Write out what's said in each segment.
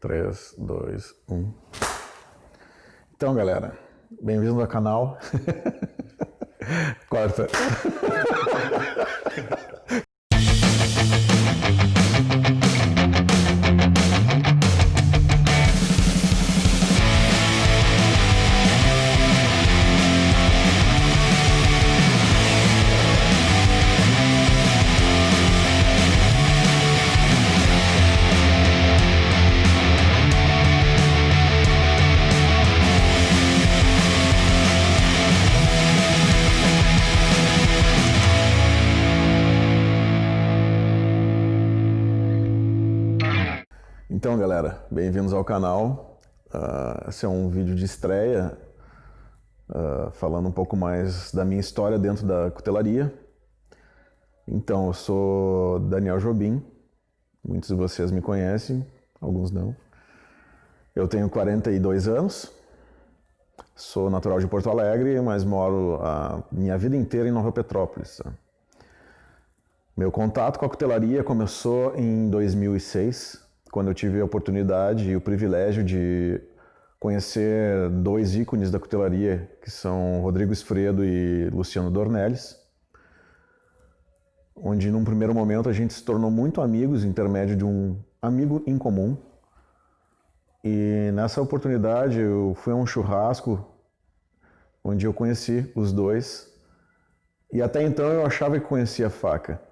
3, 2, 1. Então, galera, bem-vindos ao canal. Corta. Então, galera, bem-vindos ao canal. Esse é um vídeo de estreia, falando um pouco mais da minha história dentro da cutelaria. Então, eu sou Daniel Jobim, muitos de vocês me conhecem, alguns não. Eu tenho 42 anos, sou natural de Porto Alegre, mas moro a minha vida inteira em Nova Petrópolis. Meu contato com a cutelaria começou em 2006, quando eu tive a oportunidade e o privilégio de conhecer dois ícones da cutelaria, que são Rodrigo Sfredo e Luciano Dornelles, onde num primeiro momento a gente se tornou muito amigos, intermédio de um amigo em comum. E nessa oportunidade eu fui a um churrasco onde eu conheci os dois, e até então eu achava que conhecia a faca.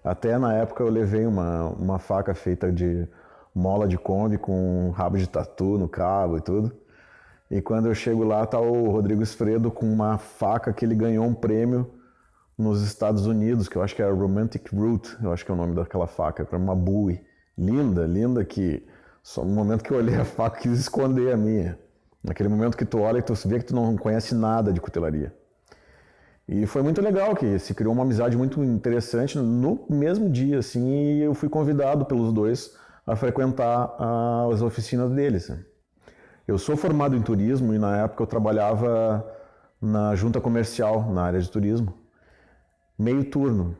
Até na época eu levei uma faca feita de mola de Kombi com rabo de tatu no cabo e tudo. E quando eu chego lá, tá o Rodrigo Sfredo com uma faca que ele ganhou um prêmio nos Estados Unidos, que eu acho que é a Romantic Root, eu acho que é o nome daquela faca, para uma Bowie. Linda, linda, que só no momento que eu olhei a faca quis esconder a minha. Naquele momento que tu olha e tu vê que tu não conhece nada de cutelaria. E foi muito legal, que se criou uma amizade muito interessante no mesmo dia, assim, e eu fui convidado pelos dois a frequentar as oficinas deles. Eu sou formado em turismo e na época eu trabalhava na junta comercial, na área de turismo, meio turno.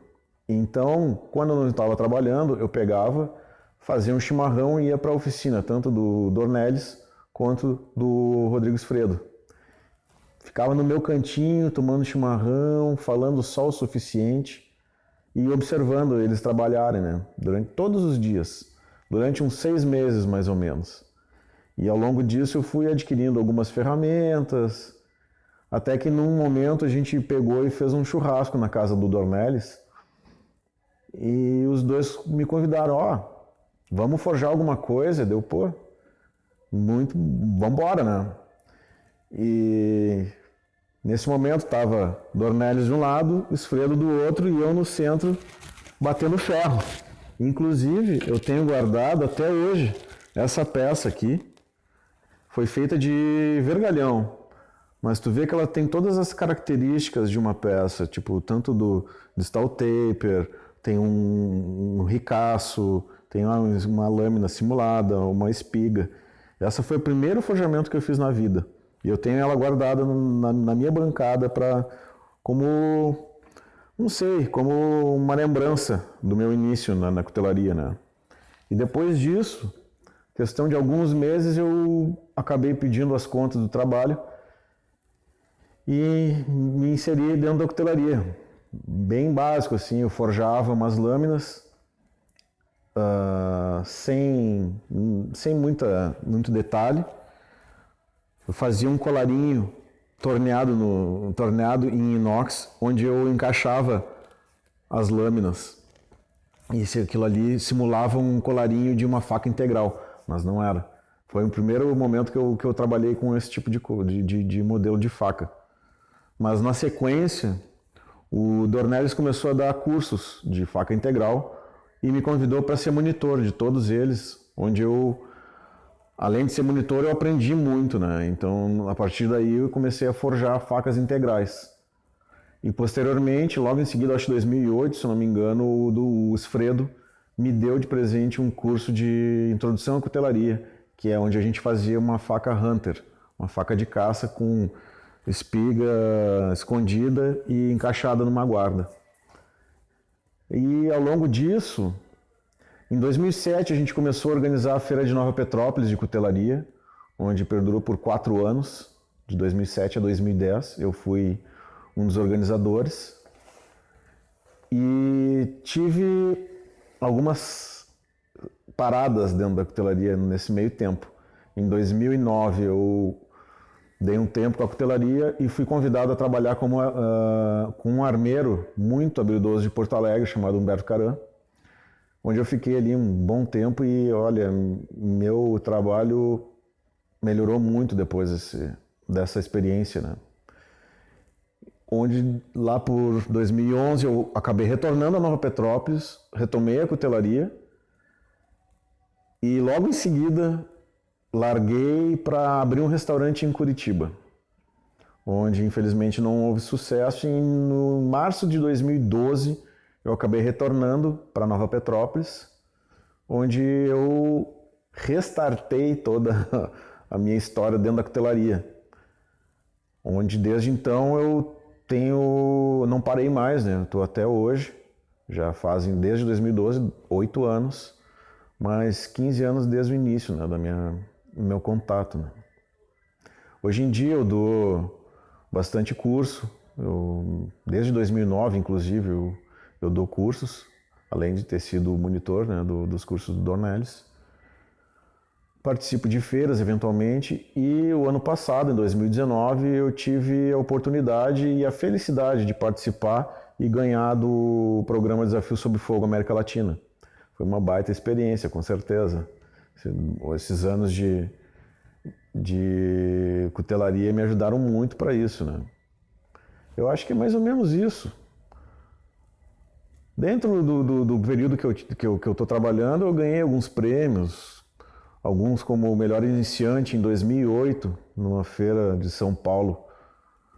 Então, quando eu não estava trabalhando, eu pegava, fazia um chimarrão e ia para a oficina, tanto do Dornelles quanto do Rodrigo Sfredo. Ficava no meu cantinho, tomando chimarrão, falando só o suficiente e observando eles trabalharem, né? Durante todos os dias, durante uns 6 meses mais ou menos. E ao longo disso eu fui adquirindo algumas ferramentas, até que num momento a gente pegou e fez um churrasco na casa do Dornelles e os dois me convidaram, vamos forjar alguma coisa? Deu, vambora, né? E nesse momento estava Dornelles de um lado, Sfredo do outro e eu no centro batendo ferro. Inclusive, eu tenho guardado até hoje essa peça aqui. Foi feita de vergalhão, mas tu vê que ela tem todas as características de uma peça, tipo, tanto do stall taper, tem um ricaço, tem uma lâmina simulada, uma espiga. Essa foi o primeiro forjamento que eu fiz na vida. E eu tenho ela guardada na minha bancada como uma lembrança do meu início na cutelaria, né? E depois disso, questão de alguns meses, eu acabei pedindo as contas do trabalho e me inseri dentro da cutelaria. Bem básico, assim, eu forjava umas lâminas sem muito detalhe. Eu fazia um colarinho torneado em inox, onde eu encaixava as lâminas. E aquilo ali simulava um colarinho de uma faca integral, mas não era. Foi o primeiro momento que eu trabalhei com esse tipo de modelo de faca. Mas na sequência, o Dornelles começou a dar cursos de faca integral e me convidou para ser monitor de todos eles, onde eu, além de ser monitor, eu aprendi muito, né? Então, a partir daí, eu comecei a forjar facas integrais. E posteriormente, logo em seguida, acho que 2008, se eu não me engano, o Sfredo me deu de presente um curso de introdução à cutelaria, que é onde a gente fazia uma faca Hunter, uma faca de caça com espiga escondida e encaixada numa guarda. E ao longo disso, Em 2007 a gente começou a organizar a Feira de Nova Petrópolis de Cutelaria, onde perdurou por 4 anos, de 2007 a 2010. Eu fui um dos organizadores e tive algumas paradas dentro da cutelaria nesse meio tempo. Em 2009 eu dei um tempo com a cutelaria e fui convidado a trabalhar com um armeiro muito habilidoso de Porto Alegre, chamado Humberto Caran, onde eu fiquei ali um bom tempo e, olha, meu trabalho melhorou muito depois dessa experiência, né? Onde lá por 2011 eu acabei retornando a Nova Petrópolis, retomei a cutelaria e logo em seguida larguei para abrir um restaurante em Curitiba, onde infelizmente não houve sucesso e no março de 2012 eu acabei retornando para Nova Petrópolis, onde eu restartei toda a minha história dentro da cutelaria, onde desde então eu não parei mais, né? Estou até hoje, já fazem desde 2012 8 anos, mas 15 anos desde o início, né, do meu contato, né? Hoje em dia eu dou bastante curso, desde 2009 inclusive eu dou cursos, além de ter sido monitor, né, dos cursos do Dornelles. Participo de feiras eventualmente e o ano passado, em 2019, eu tive a oportunidade e a felicidade de participar e ganhar do programa Desafio Sob Fogo América Latina. Foi uma baita experiência, com certeza. Esses anos de cutelaria me ajudaram muito para isso, né? Eu acho que é mais ou menos isso. Dentro do período que eu estou trabalhando, eu ganhei alguns prêmios, alguns como o melhor iniciante em 2008, numa feira de São Paulo.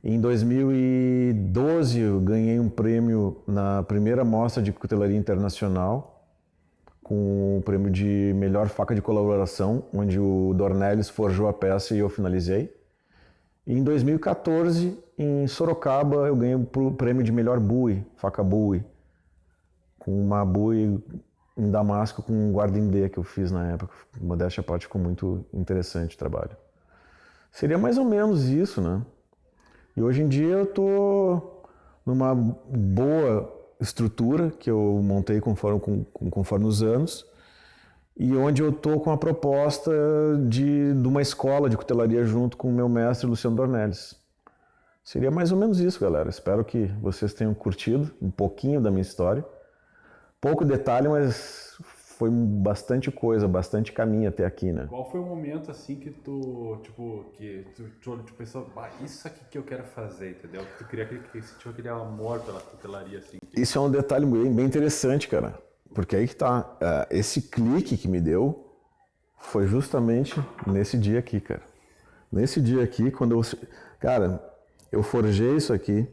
Em 2012, eu ganhei um prêmio na primeira mostra de cutelaria internacional, com o prêmio de melhor faca de colaboração, onde o Dornelles forjou a peça e eu finalizei. E em 2014, em Sorocaba, eu ganhei o prêmio de melhor bui, faca bui, com uma bui em Damasco com um guarda-indê que eu fiz na época. Modéstia à parte, ficou muito interessante o trabalho. Seria mais ou menos isso, né? E hoje em dia eu tô numa boa estrutura que eu montei conforme os anos e onde eu tô com a proposta de uma escola de cutelaria junto com o meu mestre Luciano Dornelles. Seria mais ou menos isso, galera. Espero que vocês tenham curtido um pouquinho da minha história. Pouco detalhe, mas foi bastante coisa, bastante caminho até aqui, né? Qual foi o momento assim que tu pensou, isso aqui que eu quero fazer, entendeu? Que tu queria que sentiu aquele amor pela cutelaria, assim. Isso é um detalhe bem interessante, cara. Porque aí que tá. Esse clique que me deu foi justamente nesse dia aqui, cara. Nesse dia aqui, quando eu... Cara, eu forjei isso aqui.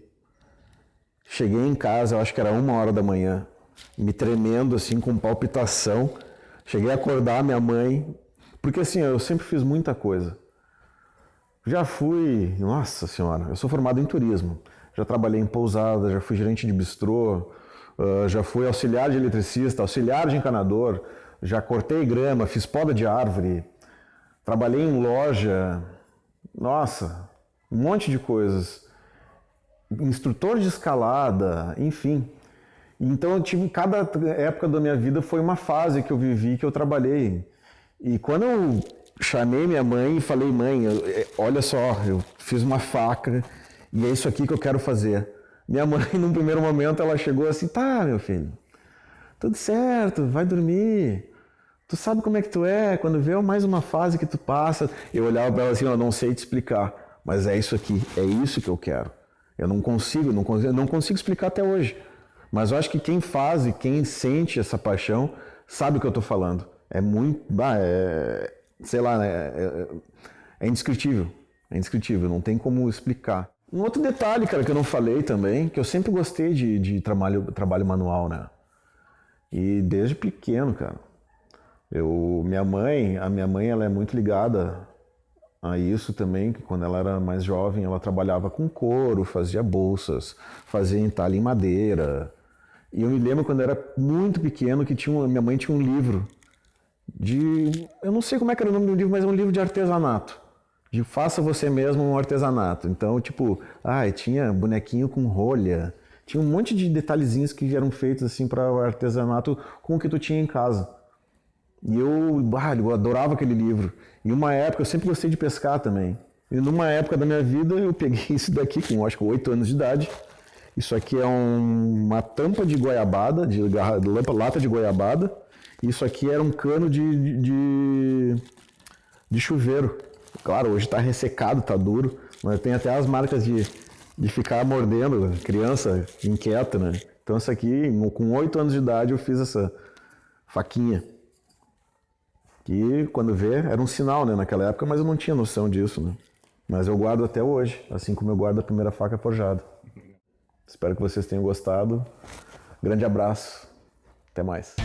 Cheguei em casa, eu acho que era 1h da manhã, me tremendo assim, com palpitação. Cheguei a acordar minha mãe, porque assim, eu sempre fiz muita coisa. Já fui, nossa senhora, eu sou formado em turismo. Já trabalhei em pousada, já fui gerente de bistrô, já fui auxiliar de eletricista, auxiliar de encanador, já cortei grama, fiz poda de árvore, trabalhei em loja, nossa, um monte de coisas. Instrutor de escalada, enfim. Então eu tive, cada época da minha vida foi uma fase que eu vivi, que eu trabalhei. E quando eu chamei minha mãe e falei, mãe, olha só, eu fiz uma faca e é isso aqui que eu quero fazer. Minha mãe, num primeiro momento, ela chegou assim, tá, meu filho, tudo certo, vai dormir. Tu sabe como é que tu é, quando vê mais uma fase que tu passa. Eu olhava para ela assim, eu não sei te explicar, mas é isso aqui, é isso que eu quero. Eu não consigo explicar até hoje. Mas eu acho que quem faz e quem sente essa paixão sabe o que eu estou falando. É muito, sei lá, é indescritível. É indescritível, não tem como explicar. Um outro detalhe, cara, que eu não falei também, que eu sempre gostei de trabalho manual, né? E desde pequeno, cara. A minha mãe, ela é muito ligada a isso também, que quando ela era mais jovem, ela trabalhava com couro, fazia bolsas, fazia entalhe em madeira. E eu me lembro quando eu era muito pequeno que minha mãe tinha um livro eu não sei como é que era o nome do livro, mas é um livro de artesanato. De faça você mesmo um artesanato. Então, tipo, tinha bonequinho com rolha. Tinha um monte de detalhezinhos que eram feitos assim para artesanato com o que tu tinha em casa. E eu adorava aquele livro. E uma época, eu sempre gostei de pescar também. E numa época da minha vida, eu peguei isso daqui com, acho que 8 anos de idade. Isso aqui é uma tampa de goiabada, lata de goiabada. Isso aqui era um cano de chuveiro. Claro, hoje está ressecado, está duro, mas tem até as marcas de ficar mordendo, criança inquieta, né? Então isso aqui, com 8 anos de idade, eu fiz essa faquinha. Que quando vê, era um sinal, né, naquela época, mas eu não tinha noção disso, né? Mas eu guardo até hoje, assim como eu guardo a primeira faca forjada. Espero que vocês tenham gostado. Grande abraço. Até mais.